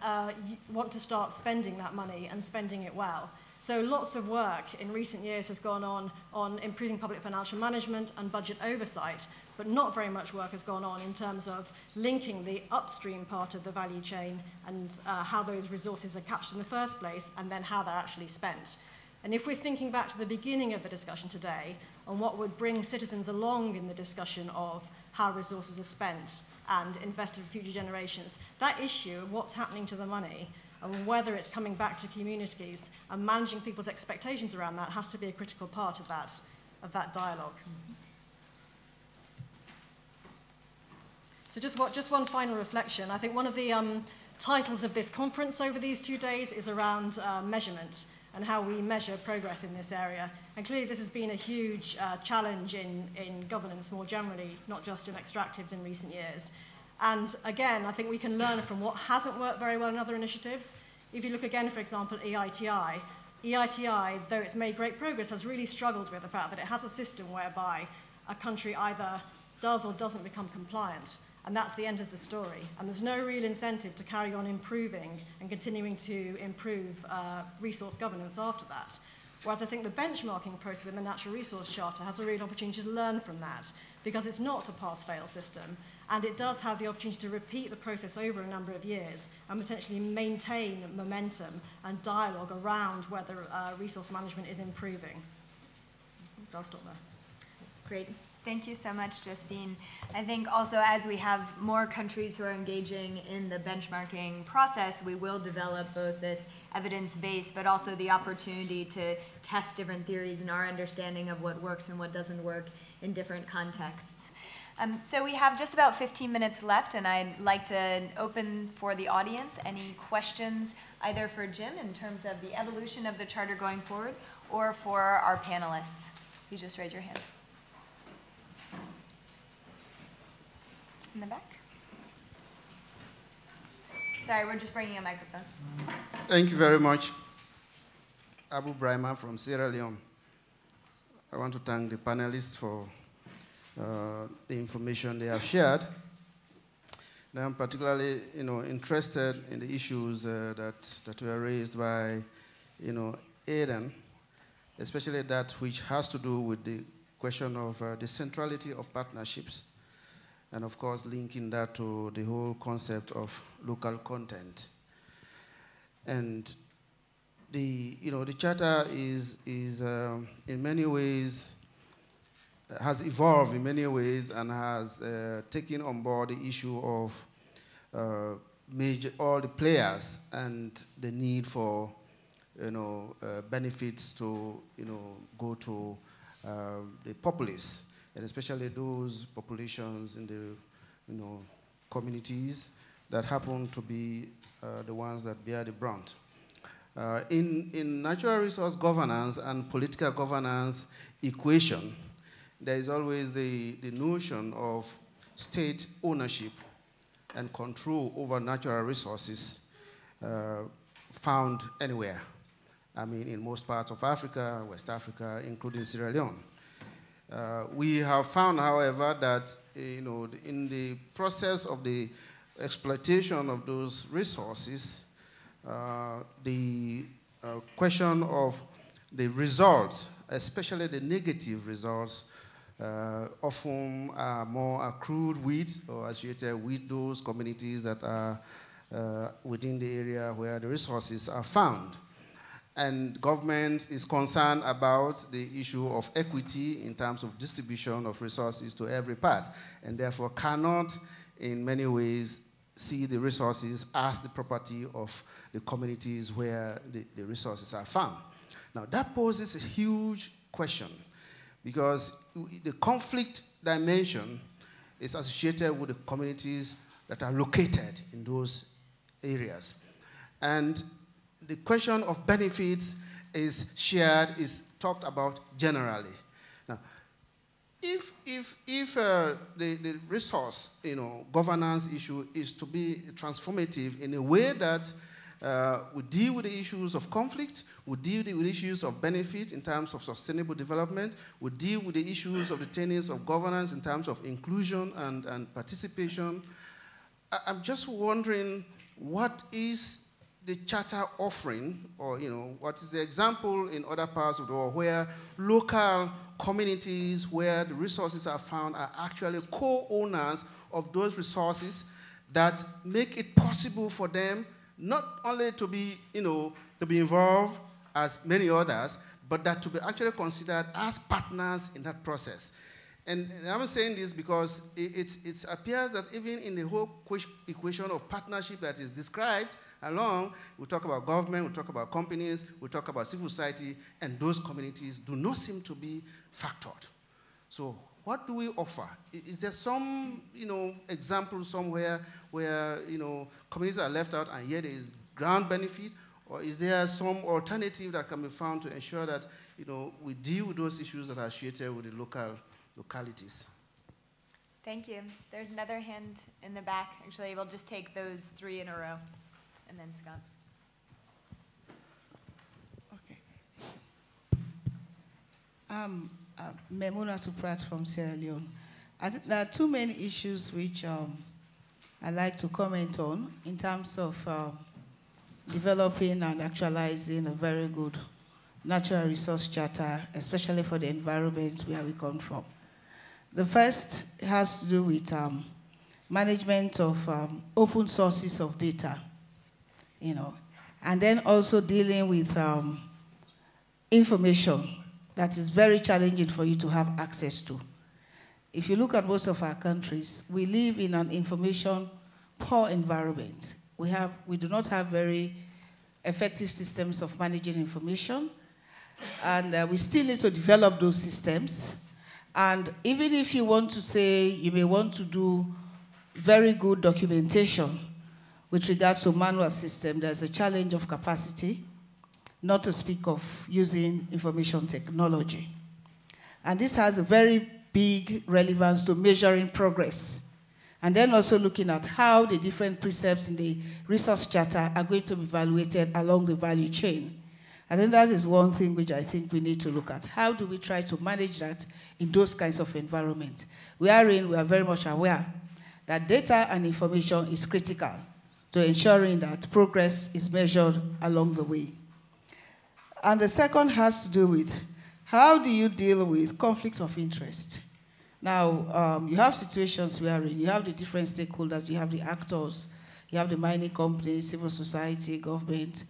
want to start spending that money and spending it well. So lots of work in recent years has gone on improving public financial management and budget oversight, but not very much work has gone on in terms of linking the upstream part of the value chain and how those resources are captured in the first place and then how they're actually spent. And if we're thinking back to the beginning of the discussion today on what would bring citizens along in the discussion of how resources are spent and invested for future generations, that issue of what's happening to the money and whether it's coming back to communities and managing people's expectations around that has to be a critical part of that dialogue. So just one final reflection. I think one of the titles of this conference over these 2 days is around measurement and how we measure progress in this area. And clearly this has been a huge challenge in governance more generally, not just in extractives in recent years. And again, I think we can learn from what hasn't worked very well in other initiatives. If you look again, for example, EITI, though it's made great progress, has really struggled with the fact that it has a system whereby a country either does or doesn't become compliant. And that's the end of the story. And there's no real incentive to carry on improving and continuing to improve resource governance after that. Whereas I think the benchmarking process within the Natural Resource Charter has a real opportunity to learn from that, because it's not a pass-fail system, and it does have the opportunity to repeat the process over a number of years and potentially maintain momentum and dialogue around whether resource management is improving. So I'll stop there. Great. Thank you so much, Justine. I think also as we have more countries who are engaging in the benchmarking process, we will develop both this evidence base, but also the opportunity to test different theories in our understanding of what works and what doesn't work in different contexts. So we have just about 15 minutes left, and I'd like to open for the audience any questions either for Jim in terms of the evolution of the charter going forward or for our panelists. You just raise your hand. In the back. Sorry, we're just bringing a microphone. Thank you very much. Abu Brahma from Sierra Leone. I want to thank the panelists for the information they have shared. And I'm particularly, interested in the issues that were raised by, Aidan, especially that which has to do with the question of the centrality of partnerships, and of course linking that to the whole concept of local content. And the charter is in many ways has evolved in many ways and has taken on board the issue of all the players and the need for benefits to go to the populace, and especially those populations in the communities that happen to be the ones that bear the brunt. In natural resource governance and political governance equation, there is always the notion of state ownership and control over natural resources found anywhere. I mean, in most parts of Africa, West Africa, including Sierra Leone. We have found, however, that in the process of the exploitation of those resources, the question of the results, especially the negative results, often are more accrued with or associated with those communities that are within the area where the resources are found. And government is concerned about the issue of equity in terms of distribution of resources to every part, and therefore cannot, in many ways, see the resources as the property of the communities where the resources are found. Now, that poses a huge question, because the conflict dimension is associated with the communities that are located in those areas. And the question of benefits is shared, is talked about generally. Now, if the resource, governance issue is to be transformative in a way that we deal with the issues of conflict, we deal with issues of benefit in terms of sustainable development, we deal with the issues of the tenets of governance in terms of inclusion and participation. I'm just wondering, what is the charter offering, or what is the example in other parts of the world where local communities where the resources are found are actually co-owners of those resources that make it possible for them not only to be, to be involved as many others, but that to be actually considered as partners in that process. And I'm saying this because it appears that even in the whole equation of partnership that is described along, we talk about government, we talk about companies, we talk about civil society, and those communities do not seem to be factored. So what do we offer? Is there some, example somewhere where, communities are left out and yet there is ground benefit? Or is there some alternative that can be found to ensure that, we deal with those issues that are associated with the localities? Thank you. There's another hand in the back. Actually, we'll just take those three in a row. And then Scott. Okay. Memuna Tuprat from Sierra Leone. I think there are too many issues which I like to comment on in terms of developing and actualizing a very good natural resource charter, especially for the environment where we come from. The first has to do with management of open sources of data, and then also dealing with information that is very challenging for you to have access to. If you look at most of our countries, we live in an information-poor environment. We do not have very effective systems of managing information, and we still need to develop those systems. And even if you want to say you may want to do very good documentation with regards to manual system, there's a challenge of capacity, not to speak of using information technology. And this has a very big relevance to measuring progress. And then also looking at how the different precepts in the resource charter are going to be evaluated along the value chain. And then that is one thing which I think we need to look at. How do we try to manage that in those kinds of environments? We are very much aware that data and information is critical to ensuring that progress is measured along the way. And the second has to do with how do you deal with conflict of interest? Now, you have situations where you have the different stakeholders, you have the actors, you have the mining companies, civil society, government,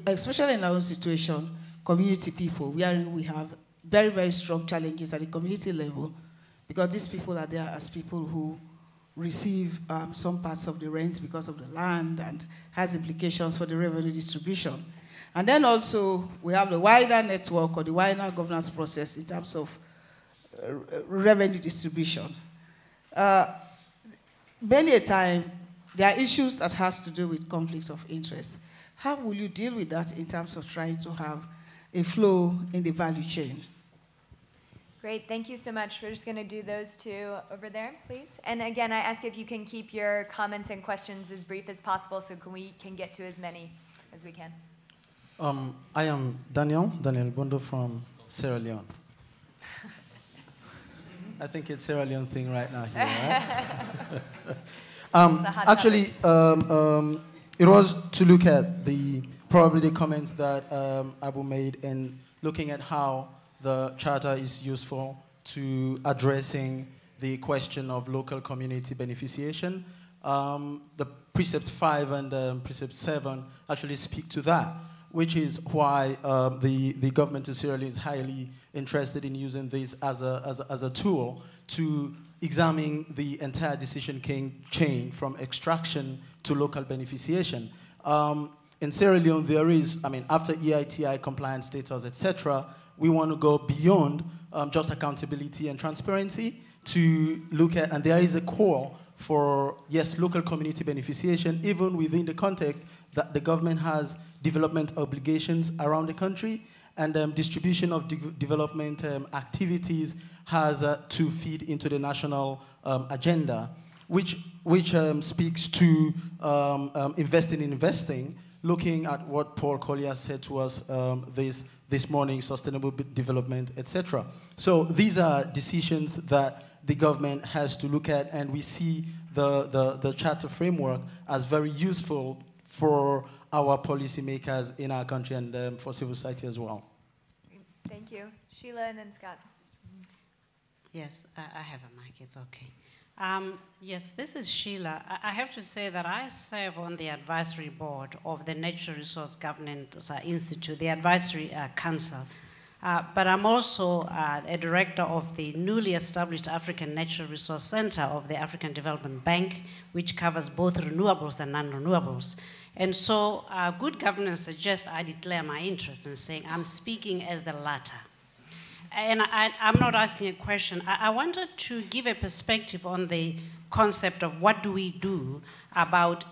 especially in our own situation, community people, where we have very, very strong challenges at the community level, because these people are there as people who receive some parts of the rent because of the land and has implications for the revenue distribution. And then also, we have the wider network or the wider governance process in terms of revenue distribution. Many a time, there are issues that has to do with conflict of interest. How will you deal with that in terms of trying to have a flow in the value chain? Great, thank you so much. We're just going to do those two over there, please. And again, I ask if you can keep your comments and questions as brief as possible so we can get to as many as we can. I am Daniel Bondo from Sierra Leone. I think it's Sierra Leone thing right now here, right? Actually, it was to look at probably the comments that Abu made in looking at how the charter is useful to addressing the question of local community beneficiation. The Precepts 5 and Precepts 7 actually speak to that, which is why the government of Sierra Leone is highly interested in using this as a tool to examine the entire decision chain from extraction to local beneficiation. In Sierra Leone, there is, after EITI compliance status, etc., we want to go beyond just accountability and transparency to look at, and there is a call for, yes, local community beneficiation, even within the context that the government has development obligations around the country, and distribution of development activities has to feed into the national agenda, which speaks to investing, looking at what Paul Collier said to us this morning, sustainable development, etc. So these are decisions that the government has to look at, and we see the charter framework as very useful for our policymakers in our country and for civil society as well. Thank you. Sheila and then Scott. Yes, I have a mic, it's okay. Yes, this is Sheila. I have to say that I serve on the advisory board of the Natural Resource Governance Institute, the Advisory Council. But I'm also a director of the newly established African Natural Resource Center of the African Development Bank, which covers both renewables and non-renewables. And so good governance suggests I declare my interest in saying I'm speaking as the latter. And I'm not asking a question. I wanted to give a perspective on the concept of what do we do about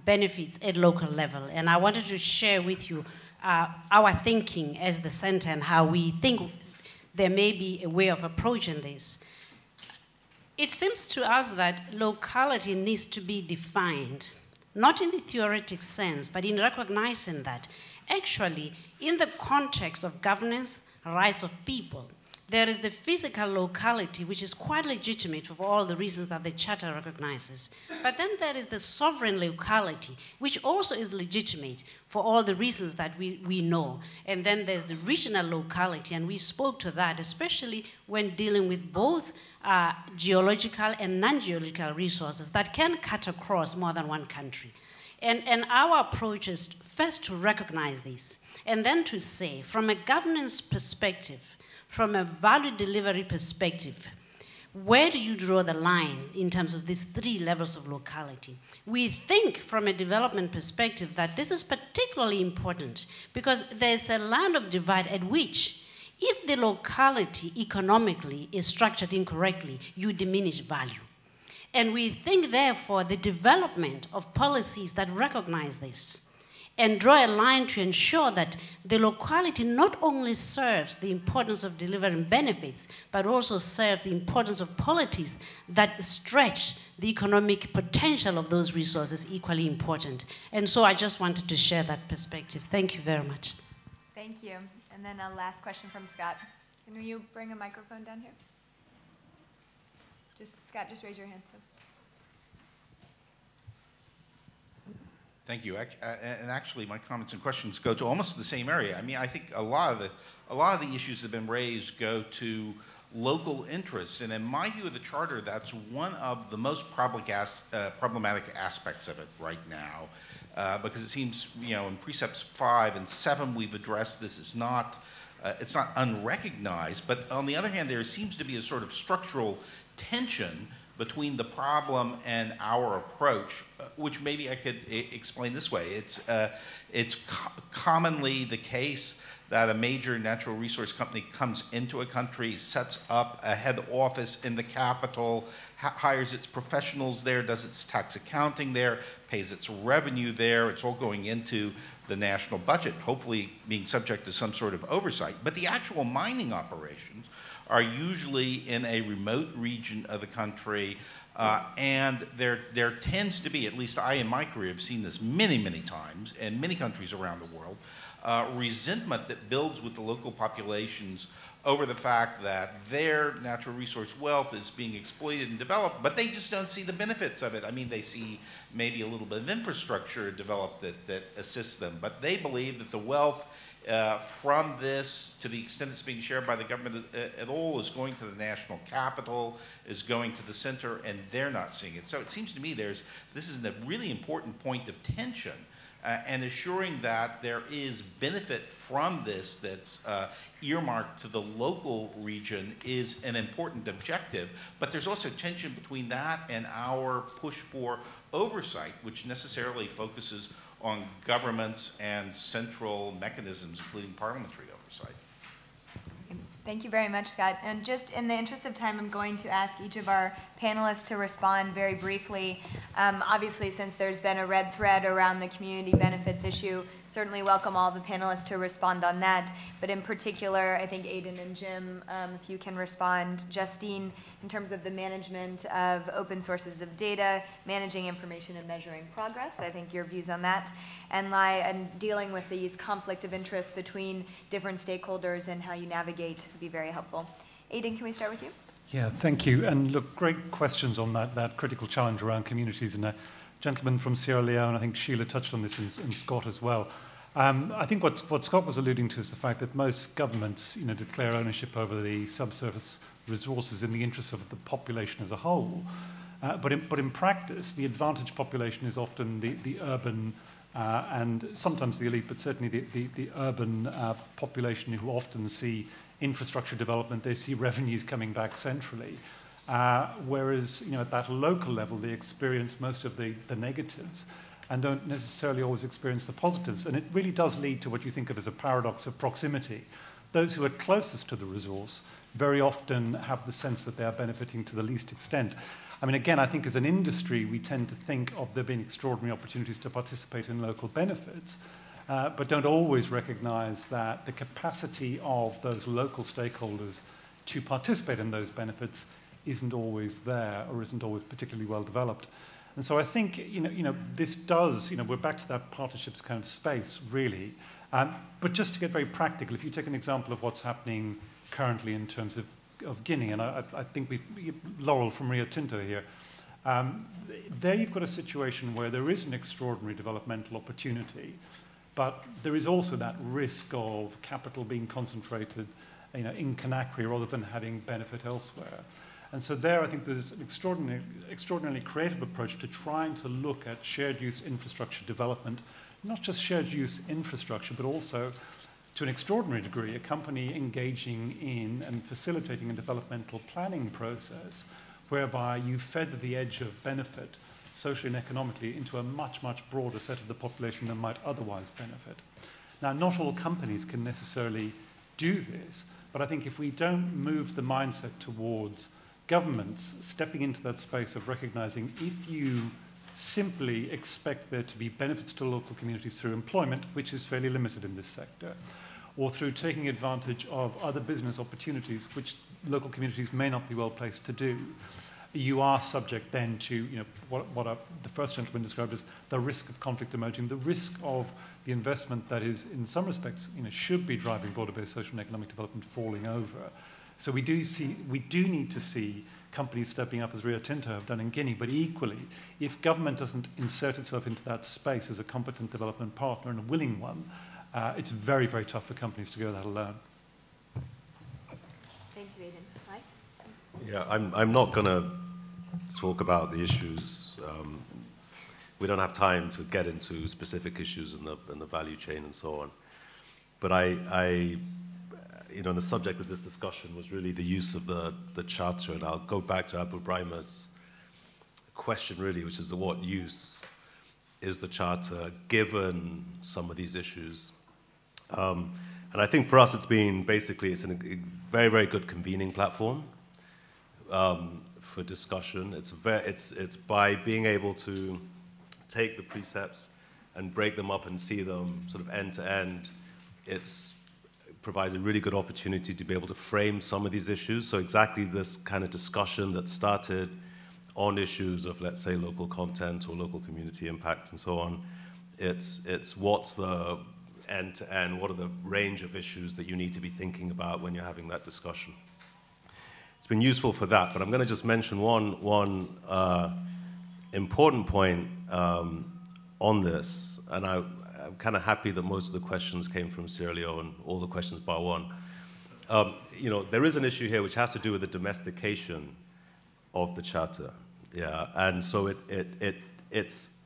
benefits at local level. And I wanted to share with you our thinking as the center and how we think there may be a way of approaching this. It seems to us that locality needs to be defined, not in the theoretic sense, but in recognizing that actually in the context of governance, rights of people, there is the physical locality, which is quite legitimate for all the reasons that the Charter recognizes. But then there is the sovereign locality, which also is legitimate for all the reasons that we know. And then there's the regional locality, and we spoke to that, especially when dealing with both geological and non-geological resources that can cut across more than one country. And our approach is first to recognize this, and then to say, from a governance perspective, from a value delivery perspective, where do you draw the line in terms of these three levels of locality? We think from a development perspective that this is particularly important because there's a line of divide at which, if the locality economically is structured incorrectly, you diminish value. And we think, therefore, the development of policies that recognize this and draw a line to ensure that the locality not only serves the importance of delivering benefits, but also serves the importance of policies that stretch the economic potential of those resources equally important. And so I just wanted to share that perspective. Thank you very much. Thank you. And then a last question from Scott. Can you bring a microphone down here? Scott, just raise your hand. So. Thank you. And actually, my comments and questions go to almost the same area. I mean, I think a lot of the issues that have been raised go to local interests, and in my view of the Charter, that's one of the most problematic aspects of it right now, because it seems, you know, in Precepts 5 and 7 we've addressed this. It's not unrecognized, but on the other hand, there seems to be a sort of structural tension between the problem and our approach, which maybe I could explain this way. It's commonly the case that a major natural resource company comes into a country, sets up a head office in the capital, hires its professionals there, does its tax accounting there, pays its revenue there. It's all going into the national budget, hopefully being subject to some sort of oversight. But the actual mining operations are usually in a remote region of the country, and there tends to be, at least I in my career have seen this many, many times in many countries around the world, resentment that builds with the local populations over the fact that their natural resource wealth is being exploited and developed, but they just don't see the benefits of it. I mean, they see maybe a little bit of infrastructure developed that assists them, but they believe that the wealth from this, to the extent it's being shared by the government at all, is going to the national capital, is going to the center, and they're not seeing it. So it seems to me this is a really important point of tension, and assuring that there is benefit from this that's earmarked to the local region is an important objective, but there's also tension between that and our push for oversight, which necessarily focuses on governments and central mechanisms, including parliamentary oversight. Thank you very much, Scott. And just in the interest of time, I'm going to ask each of our panelists to respond very briefly. Obviously, since there's been a red thread around the community benefits issue, certainly welcome all the panelists to respond on that. But in particular, I think Aidan and Jim, if you can respond. Justine, in terms of the management of open sources of data, managing information and measuring progress. I think your views on that. And Lai, and dealing with these conflict of interest between different stakeholders and how you navigate would be very helpful. Aidan, can we start with you? Yeah, thank you. And look, great questions on that critical challenge around communities. And a gentleman from Sierra Leone, I think Sheila touched on this, and Scott as well. I think what Scott was alluding to is the fact that most governments, declare ownership over the subsurface resources in the interests of the population as a whole. But in practice, the advantaged population is often the urban and sometimes the elite, but certainly the urban population who often see infrastructure development, they see revenues coming back centrally. Whereas, at that local level, they experience most of the negatives and don't necessarily always experience the positives. And it really does lead to what you think of as a paradox of proximity. Those who are closest to the resource very often have the sense that they are benefiting to the least extent. I mean, again, I think as an industry, we tend to think of there being extraordinary opportunities to participate in local benefits, but don't always recognize that the capacity of those local stakeholders to participate in those benefits isn't always there or isn't always particularly well developed. And so I think, this does, we're back to that partnerships kind of space, really. But just to get very practical, if you take an example of what's happening currently in terms of Guinea, and I think Laurel from Rio Tinto here, there you've got a situation where there is an extraordinary developmental opportunity, but there is also that risk of capital being concentrated in Conakry rather than having benefit elsewhere. And so there I think there's an extraordinarily creative approach to trying to look at shared use infrastructure development, not just shared use infrastructure, but also to an extraordinary degree, a company engaging in and facilitating a developmental planning process whereby you feather the edge of benefit socially and economically into a much, much broader set of the population than might otherwise benefit. Now, not all companies can necessarily do this, but I think if we don't move the mindset towards governments stepping into that space of recognizing if you simply expect there to be benefits to local communities through employment, which is fairly limited in this sector, or through taking advantage of other business opportunities, which local communities may not be well placed to do, you are subject then to what the first gentleman described as the risk of conflict emerging, the risk of the investment that is, in some respects, should be driving border-based social and economic development falling over. So we do need to see companies stepping up as Rio Tinto have done in Guinea, but equally, if government doesn't insert itself into that space as a competent development partner and a willing one, it's very, very tough for companies to go that alone. Thank you, Aidan. Mike? Yeah, I'm not going to talk about the issues. We don't have time to get into specific issues in the value chain and so on. But the subject of this discussion was really the use of the charter, and I'll go back to Abu Braima's question really, which is what use is the charter given some of these issues. And I think for us it's a very, very good convening platform for discussion. It's by being able to take the precepts and break them up and see them sort of end to end, provides a really good opportunity to be able to frame some of these issues. So exactly this kind of discussion that started on issues of, let's say, local content or local community impact and so on, it's what's the end-to-end, what are the range of issues that you need to be thinking about when you're having that discussion. It's been useful for that, but I'm going to just mention one important point on this, and I'm kind of happy that most of the questions came from Sierra Leone, all the questions bar one. There is an issue here which has to do with the domestication of the charter, and so it's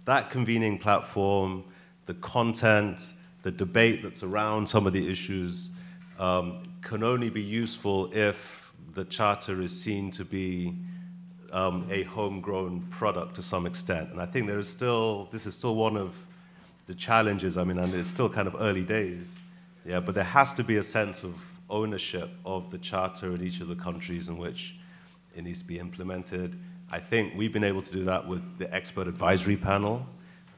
that convening platform, the content, the debate that's around some of the issues can only be useful if the charter is seen to be a homegrown product to some extent. And I think this is still one of the challenges, and it's still kind of early days Yeah, but there has to be a sense of ownership of the charter in each of the countries in which it needs to be implemented. I think we've been able to do that with the expert advisory panel,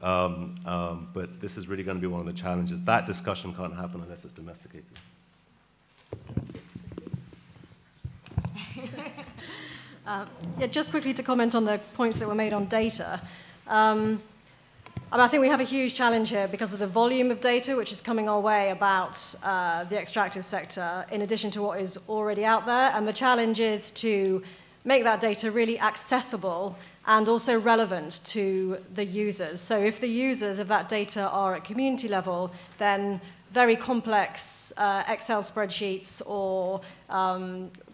but this is really going to be one of the challenges. That discussion can't happen unless it's domesticated. Yeah, just quickly to comment on the points that were made on data. I think we have a huge challenge here because of the volume of data which is coming our way about the extractive sector, in addition to what is already out there. And the challenge is to make that data really accessible and also relevant to the users. So if the users of that data are at community level, then very complex Excel spreadsheets or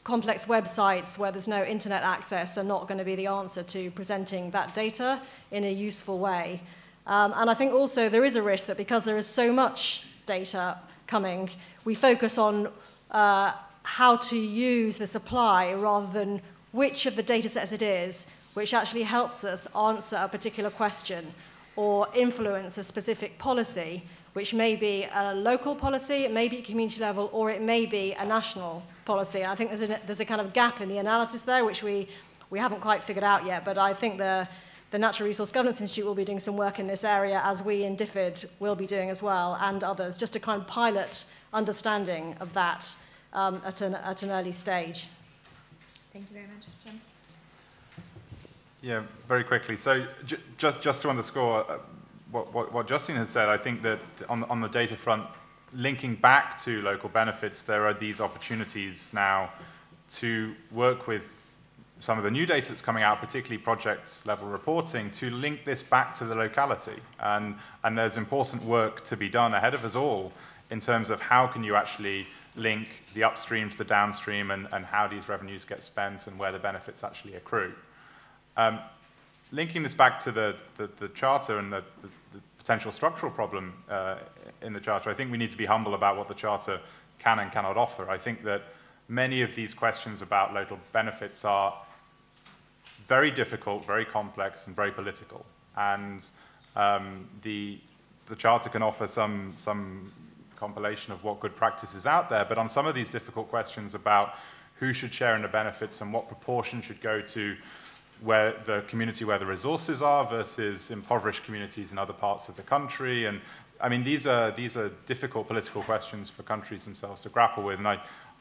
complex websites where there's no internet access are not going to be the answer to presenting that data in a useful way. And I think also there is a risk that because there is so much data coming, we focus on how to use the supply rather than which of the data sets it is which actually helps us answer a particular question or influence a specific policy, which may be a local policy, it may be at community level, or it may be a national policy. I think there's a kind of gap in the analysis there, which we haven't quite figured out yet, but I think the Natural Resource Governance Institute will be doing some work in this area, as we in DfID will be doing as well, and others, just to kind of pilot understanding of that at an early stage. Thank you very much, Jim. Yeah, very quickly. So just to underscore what Justine has said, I think that on the data front, linking back to local benefits, there are these opportunities now to work with some of the new data that's coming out, particularly project-level reporting, to link this back to the locality. And there's important work to be done ahead of us all in terms of how can you actually link the upstream to the downstream and how these revenues get spent and where the benefits actually accrue. Linking this back to the Charter and the potential structural problem in the Charter, I think we need to be humble about what the Charter can and cannot offer. I think that many of these questions about local benefits are very difficult, very complex, and very political. And the Charter can offer some compilation of what good practice is out there, but on some of these difficult questions about who should share in the benefits and what proportion should go to where the community where the resources are versus impoverished communities in other parts of the country. And I mean, these are difficult political questions for countries themselves to grapple with. And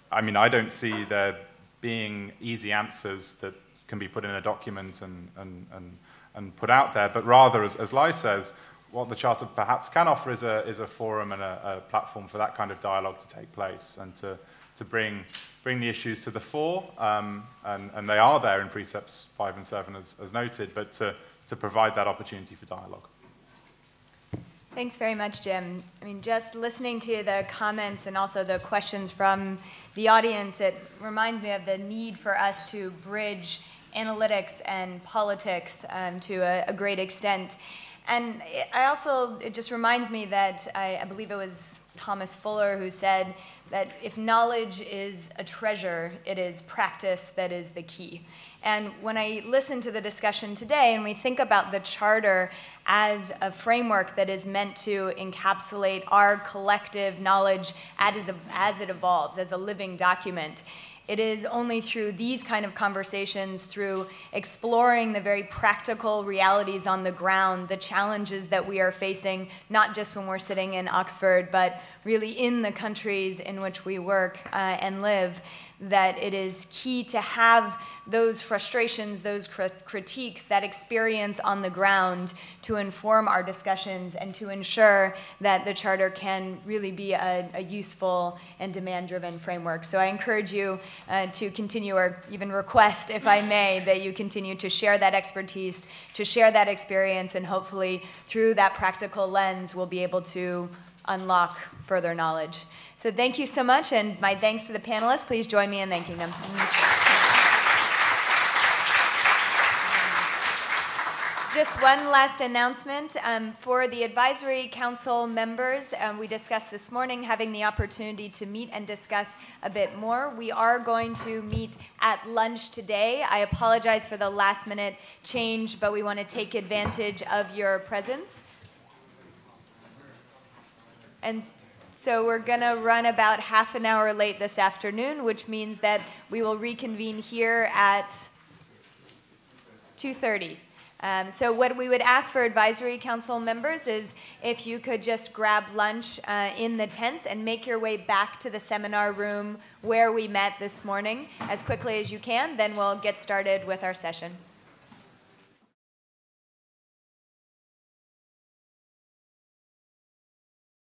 I mean, I don't see there being easy answers that can be put in a document and put out there, but rather, as Lai says, what the Charter perhaps can offer is a forum and a platform for that kind of dialogue to take place and to bring the issues to the fore, and they are there in Precepts 5 and 7 as noted, but to provide that opportunity for dialogue. Thanks very much, Jim. I mean, just listening to the comments and also the questions from the audience, it reminds me of the need for us to bridge analytics and politics to a great extent. And it just reminds me that I believe it was Thomas Fuller who said that if knowledge is a treasure, it is practice that is the key. And when I listen to the discussion today and we think about the Charter as a framework that is meant to encapsulate our collective knowledge as it evolves, as a living document, it is only through these kind of conversations, through exploring the very practical realities on the ground, the challenges that we are facing, not just when we're sitting in Oxford, but really in the countries in which we work and live, that it is key to have those frustrations, those critiques, that experience on the ground to inform our discussions and to ensure that the Charter can really be a useful and demand-driven framework. So I encourage you to continue, or even request, if I may, that you continue to share that expertise, to share that experience, and hopefully through that practical lens, we'll be able to unlock further knowledge. So thank you so much, and my thanks to the panelists. Please join me in thanking them. Just one last announcement. For the Advisory Council members, we discussed this morning having the opportunity to meet and discuss a bit more. We are going to meet at lunch today. I apologize for the last-minute change, but we want to take advantage of your presence. And So we're going to run about half an hour late this afternoon, which means that we will reconvene here at 2:30. So what we would ask for advisory council members is if you could just grab lunch in the tents and make your way back to the seminar room where we met this morning as quickly as you can, then we'll get started with our session.